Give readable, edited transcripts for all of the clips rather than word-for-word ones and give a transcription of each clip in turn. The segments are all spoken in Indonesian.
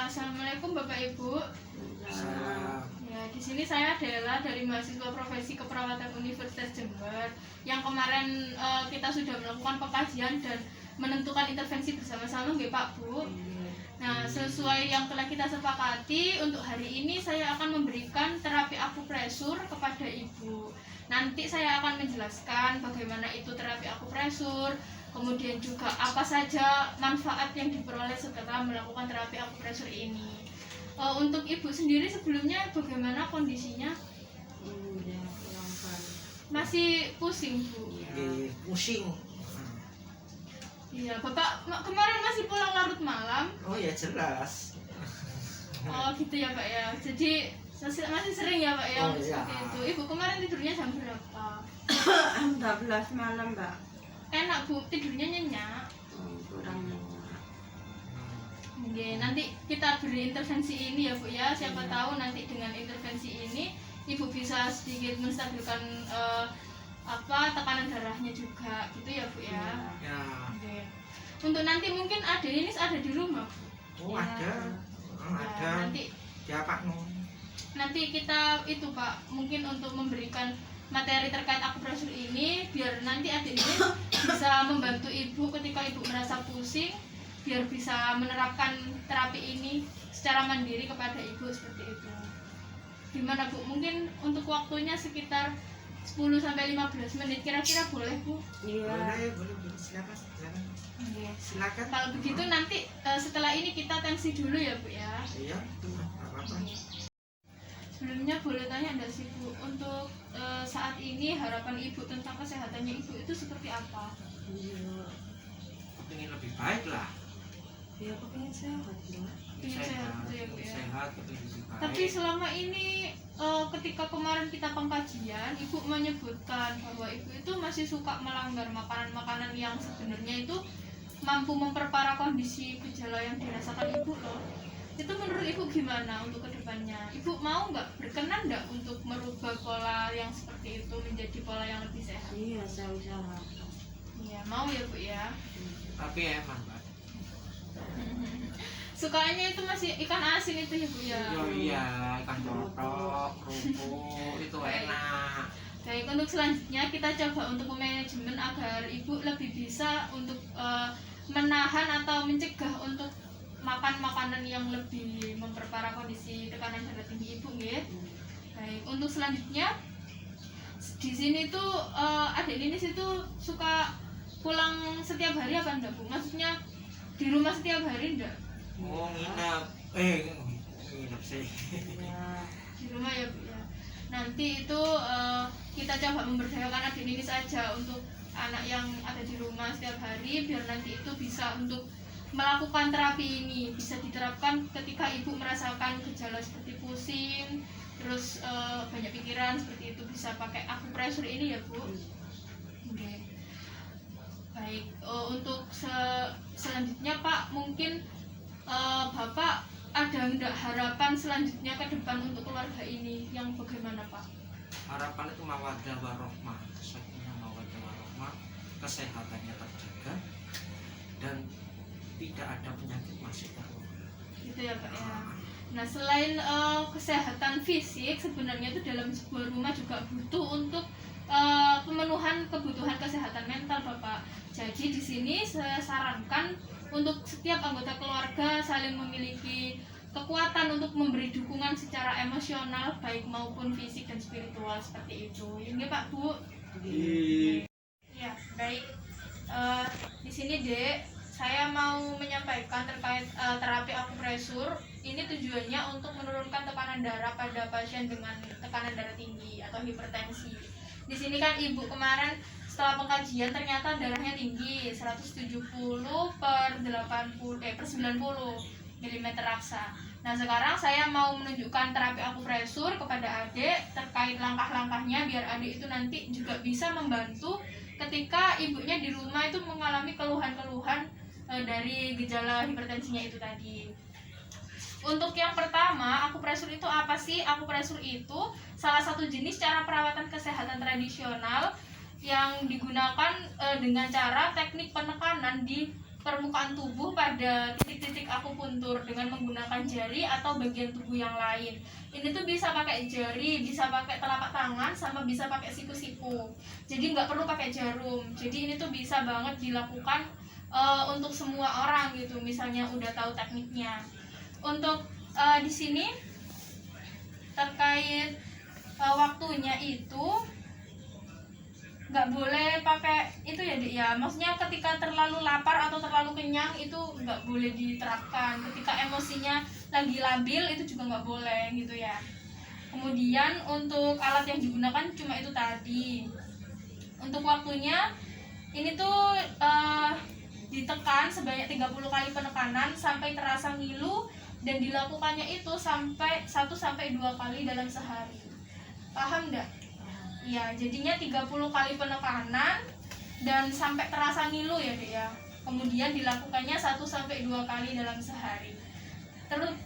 Assalamualaikum Bapak Ibu. Salam. Ya, di sini saya Dela dari mahasiswa profesi keperawatan Universitas Jember. Yang kemarin kita sudah melakukan pengkajian dan menentukan intervensi bersama-sama, nggih Pak Bu. Nah, sesuai yang telah kita sepakati, untuk hari ini saya akan memberikan terapi akupresur kepada Ibu. Nanti saya akan menjelaskan bagaimana itu terapi akupresur, kemudian juga apa saja manfaat yang diperoleh setelah melakukan terapi akupresur ini. Untuk Ibu sendiri sebelumnya bagaimana kondisinya? Masih pusing, Bu? Pusing. Iya, Bapak kemarin masih pulang larut malam. Oh ya jelas. Oh gitu ya Pak ya. Jadi masih sering ya Pak ya Oh, untuk iya. seperti itu. Ibu kemarin tidurnya jam berapa? 12 malam, Mbak. Enak Bu, tidurnya nyenyak. Kurang nyenyak. Oke, nanti kita beri intervensi ini ya Bu ya. Siapa tahu nanti dengan intervensi ini Ibu bisa sedikit menstabilkan tekanan darahnya juga gitu ya Bu ya. Ya. Oke. Untuk nanti mungkin ini ada di rumah Bu. Oh Ya. ada. Oh, Ya, ada. Ya Pak No. nanti kita itu Pak mungkin untuk memberikan materi terkait akupresur ini biar nanti adik ini bisa membantu Ibu ketika Ibu merasa pusing, biar bisa menerapkan terapi ini secara mandiri kepada Ibu seperti itu. Gimana Bu? Mungkin untuk waktunya sekitar 10-15 menit kira-kira boleh Bu? Iya. Boleh. Silakan. Oke. Silakan. Kalau begitu nanti setelah ini kita tensi dulu ya Bu ya. Iya, nggak apa-apa. Sebelumnya boleh tanya enggak sih Bu, untuk saat ini harapan Ibu tentang kesehatannya Ibu itu seperti apa? Iya. Pengen lebih baik lah. Ya, aku pengen sehat, Mbak. Ingin sehat gitu ya Bu ya. Sehat, pengen lebih baik. Tapi selama ini ketika kemarin kita pengkajian, Ibu menyebutkan bahwa Ibu itu masih suka melanggar makanan-makanan yang sebenarnya itu mampu memperparah kondisi gejala yang dirasakan Ibu loh. Itu menurut Ibu gimana untuk kedepannya? Ibu mau nggak, berkenan nggak untuk merubah pola yang seperti itu menjadi pola yang lebih sehat? Iya, saya usahakan. Iya, mau ya Bu ya. Tapi emang Pak. Sukanya itu masih ikan asin itu ya Bu ya. Oh iya, ikan totok, kerupuk itu enak. Baik, untuk selanjutnya kita coba untuk manajemen agar Ibu lebih bisa untuk menahan atau mencegah untuk makan makanan yang lebih memperparah kondisi tekanan darah tinggi Ibu nggih. Baik, untuk selanjutnya di sini tuh adik Linis itu suka pulang setiap hari apa enggak Bu? Maksudnya di rumah setiap hari enggak? Oh nginep. Nginep sih. Iya. Di rumah ya Bu ya. Nanti itu kita coba memberdayakan adik Linis saja untuk anak yang ada di rumah setiap hari biar nanti itu bisa untuk melakukan terapi ini, bisa diterapkan ketika Ibu merasakan gejala seperti pusing, terus banyak pikiran seperti itu, bisa pakai akupresur ini ya Bu. Oke. Baik, untuk selanjutnya Pak, mungkin Bapak ada enggak harapan selanjutnya ke depan untuk keluarga ini yang bagaimana Pak? Harapan itu mawaddah warohmah, sakinah mawaddah warohmah, kesehatannya terjaga dan tidak ada penyakit masuk ke rumah. Gitu ya Pak ya. Nah, selain kesehatan fisik, sebenarnya itu dalam sebuah rumah juga butuh untuk pemenuhan kebutuhan kesehatan mental Bapak. Jadi di sini saya sarankan untuk setiap anggota keluarga saling memiliki kekuatan untuk memberi dukungan secara emosional baik maupun fisik dan spiritual seperti itu. Ya Pak Bu. Ya, baik. Di sini Dek, saya mau menyampaikan terkait terapi akupresur. Ini tujuannya untuk menurunkan tekanan darah pada pasien dengan tekanan darah tinggi atau hipertensi. Di sini kan Ibu kemarin setelah pengkajian ternyata darahnya tinggi 170/90 mm raksa. Nah, sekarang saya mau menunjukkan terapi akupresur kepada adik terkait langkah-langkahnya biar adik itu nanti juga bisa membantu ketika ibunya di rumah itu mengalami keluhan-keluhan dari gejala hipertensinya itu tadi. Untuk yang pertama, akupresur itu apa sih? Akupresur itu salah satu jenis cara perawatan kesehatan tradisional yang digunakan dengan cara teknik penekanan di permukaan tubuh pada titik-titik akupuntur dengan menggunakan jari atau bagian tubuh yang lain. Ini tuh bisa pakai jari, bisa pakai telapak tangan, sama bisa pakai siku-siku. Jadi nggak perlu pakai jarum. Jadi ini tuh bisa banget dilakukan untuk semua orang gitu. Misalnya udah tahu tekniknya. Untuk di sini terkait waktunya itu nggak boleh pakai itu ya Dik ya, maksudnya ketika terlalu lapar atau terlalu kenyang itu nggak boleh diterapkan, ketika emosinya lagi labil itu juga nggak boleh gitu ya. Kemudian untuk alat yang digunakan cuma itu tadi. Untuk waktunya ini tuh ditekan sebanyak 30 kali penekanan sampai terasa ngilu, dan dilakukannya itu sampai 1-2 kali dalam sehari. Paham enggak? Ya, jadinya 30 kali penekanan dan sampai terasa ngilu ya Dek ya. Kemudian dilakukannya 1-2 kali dalam sehari.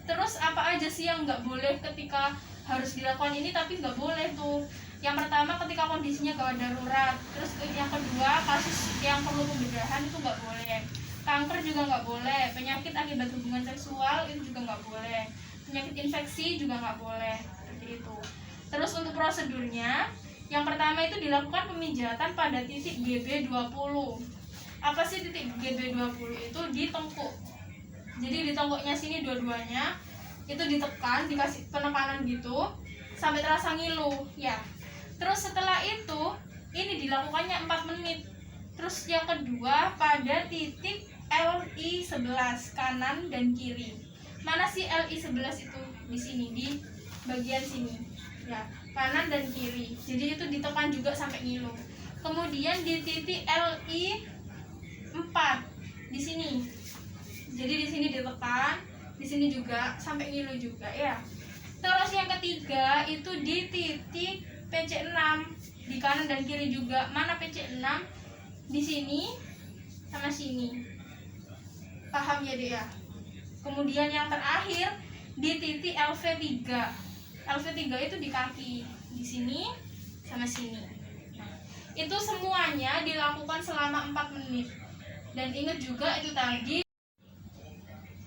Terus apa aja sih yang nggak boleh ketika harus dilakukan ini tapi nggak boleh tuh? Yang pertama ketika kondisinya gawat darurat. Terus yang kedua kasus yang perlu pembedahan itu nggak boleh. Kanker juga nggak boleh. Penyakit akibat hubungan seksual itu juga nggak boleh. Penyakit infeksi juga nggak boleh. Seperti itu. Terus untuk prosedurnya, yang pertama itu dilakukan pemijatan pada titik GB20. Apa sih titik GB20 itu? Di tengkuk. Jadi di tengkuknya sini dua-duanya itu ditekan, dikasih penekanan gitu sampai terasa ngilu ya. Terus setelah itu ini dilakukannya 4 menit. Terus yang kedua pada titik LI11 kanan dan kiri. Mana sih LI11 itu? Di sini, di bagian sini ya, kanan dan kiri. Jadi itu ditekan juga sampai ngilu. Kemudian di titik LI4 di sini. Jadi di sini ditekan, di sini juga sampai ngilu juga ya. Terus yang ketiga itu di titik PC6 di kanan dan kiri juga. Mana PC6? Di sini sama sini. Paham ya Dek ya? Kemudian yang terakhir di titik LV3. LV3 itu di kaki, di sini sama sini. Nah, itu semuanya dilakukan selama 4 menit. Dan ingat juga itu tadi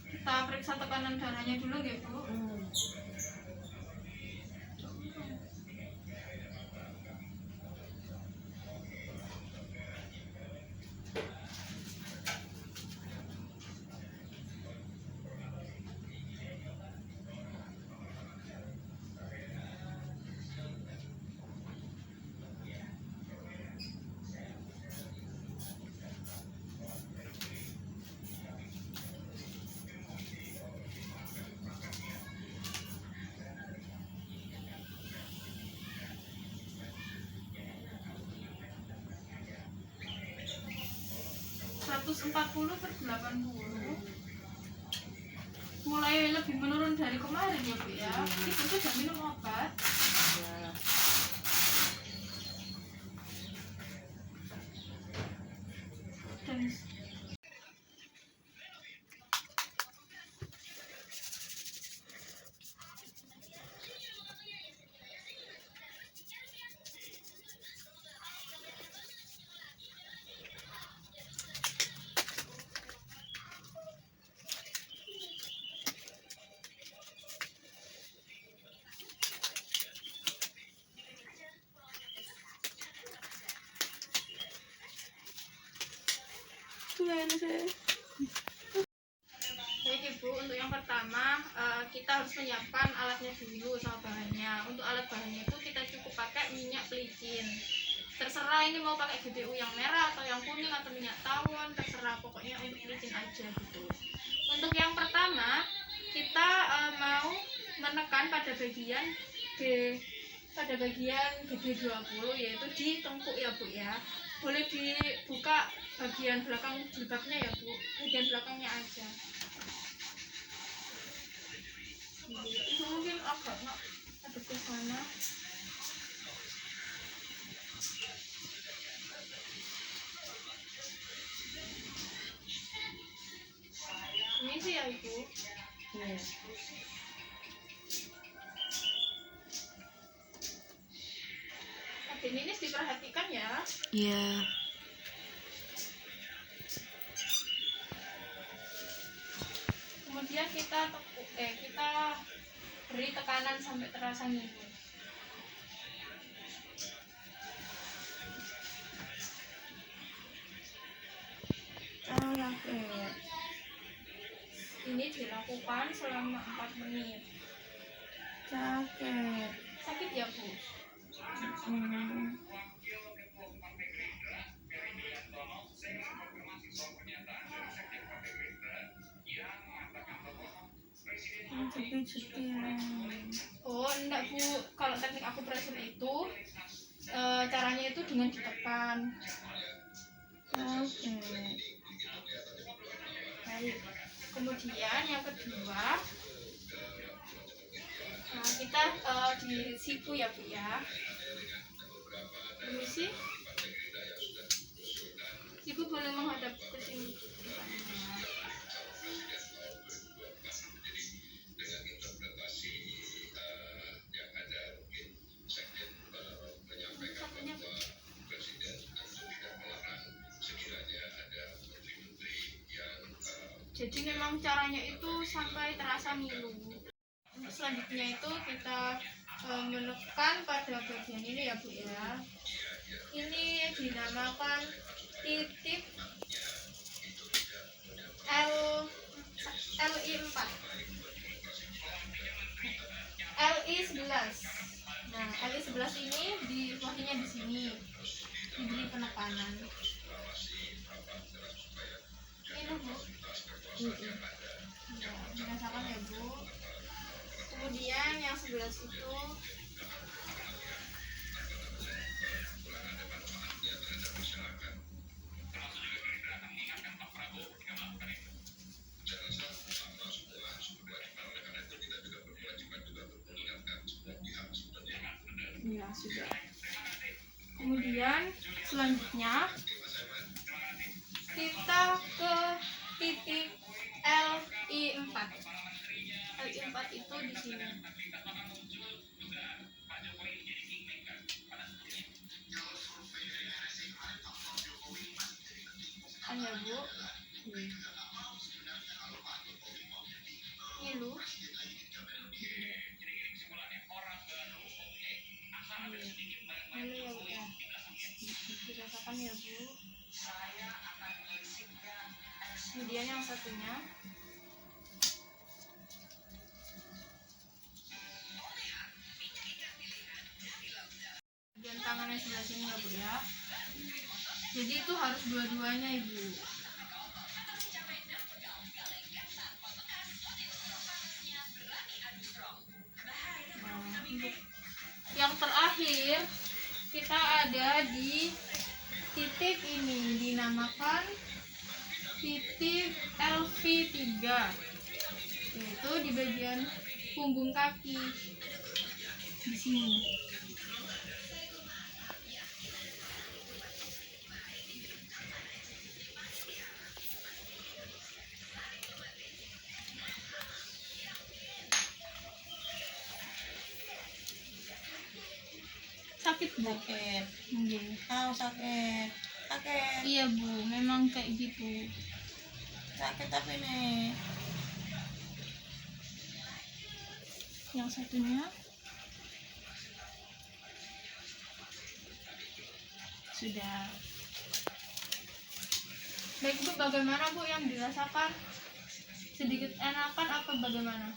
kita periksa tekanan darahnya dulu ya Bu. 140/80 mulai lebih menurun dari kemarin ya Bu ya. Ibu sudah minum obat. Dan baik Ibu, untuk yang pertama kita harus menyiapkan alatnya dulu sama bahannya. Untuk alat bahannya itu kita cukup pakai minyak pelicin. Terserah ini mau pakai GBU yang merah atau yang kuning atau minyak tawon, terserah, pokoknya untuk pelicin aja gitu. Untuk yang pertama kita mau menekan pada bagian GB20 yaitu di tengkuk ya Bu ya. Boleh dibuka bagian belakang jilbabnya ya Bu, bagian belakangnya aja. Itu mungkin agak nggak ada ke sana. Ini sih ya Ibu. Adik ini diperhatikan ya. Iya. kemudian kita beri tekanan sampai terasa ngilu. Sakit. Ini dilakukan selama 4 menit. Sakit. Sakit ya, Bu? Oh, enggak, Bu. Kalau teknik akupressur itu caranya itu dengan ditekan. Baik. Kemudian yang kedua, nah, kita di siku ya, Bu ya. Permisi. Ibu boleh menghadap ke sini. Satunya, Bu. Jadi memang caranya itu sampai terasa ngilu. Untuk selanjutnya itu kita menekan pada bagian ini ya, Bu ya. Ini dinamakan titik LI4, LI11. Nah, LI11 ini di posisinya di sini, diberi penekanan. Ini loh, Bu. Ya, dirasakan ya, Bu. Kemudian yang sebelah situ ya sudah. Kemudian selanjutnya kita ke titik LI4. LI4 itu di sini. Kan ya, Bu? Ngilu. Ngilu ya, Bu ya. Dirasakan ya, Bu. Kemudian yang satunya bagian tangan yang sebelah sini ya, Bu ya. Jadi itu harus dua-duanya, Ibu. Nah, untuk yang terakhir kita ada di titik ini, dinamakan titik LV3, yaitu di bagian punggung kaki di sini. Sakit, Bu? Sakit. Iya. Sakit. Sakit. Iya, Bu, memang kayak gitu. Sakit tapi nih. Yang satunya sudah. Baik, Bu, bagaimana, Bu, yang dirasakan? Sedikit enakan apa bagaimana?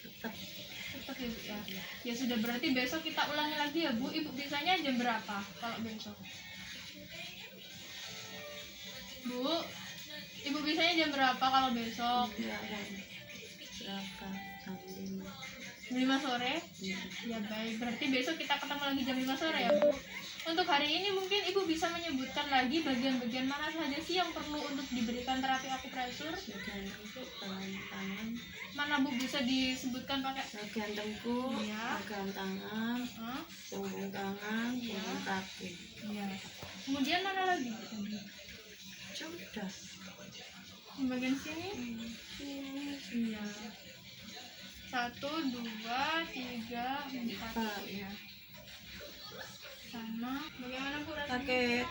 Tetap. Tetap ya, Bu ya. Ya sudah, berarti besok kita ulangi lagi ya, Bu. Ibu bisanya jam berapa kalau besok? Bu, Ibu bisanya jam berapa kalau besok? Berapa? Jam 5. 5 sore? Ya baik, berarti besok kita ketemu lagi jam 5 sore ya, Bu. Untuk hari ini mungkin Ibu bisa menyebutkan lagi bagian-bagian mana saja sih yang perlu untuk diberikan terapi akupressur? Bagian tengkuk, bagian tangan, Mana, Bu, bisa disebutkan pakai? bagian tengkuk, Iya. bagian tangan, Hah? punggung tangan, Iya. punggung kaki. Iya. Kemudian mana lagi? Sudah. Di bagian sini? Iya. 1, 2, 3, 4 ya. Sama. Bagaimana, Bu, rasanya? Sakit.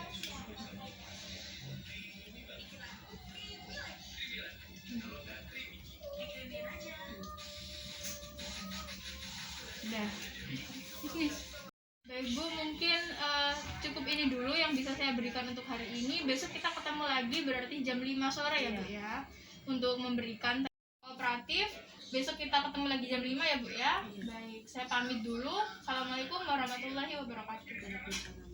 Baik Bu, mungkin cukup ini dulu yang bisa saya berikan untuk hari ini. Besok kita ketemu lagi berarti jam 5 sore ya Bu ya, untuk memberikan kooperatif. Besok kita ketemu lagi jam 5 ya Bu ya. Baik, saya pamit dulu. Assalamualaikum warahmatullahi wabarakatuh.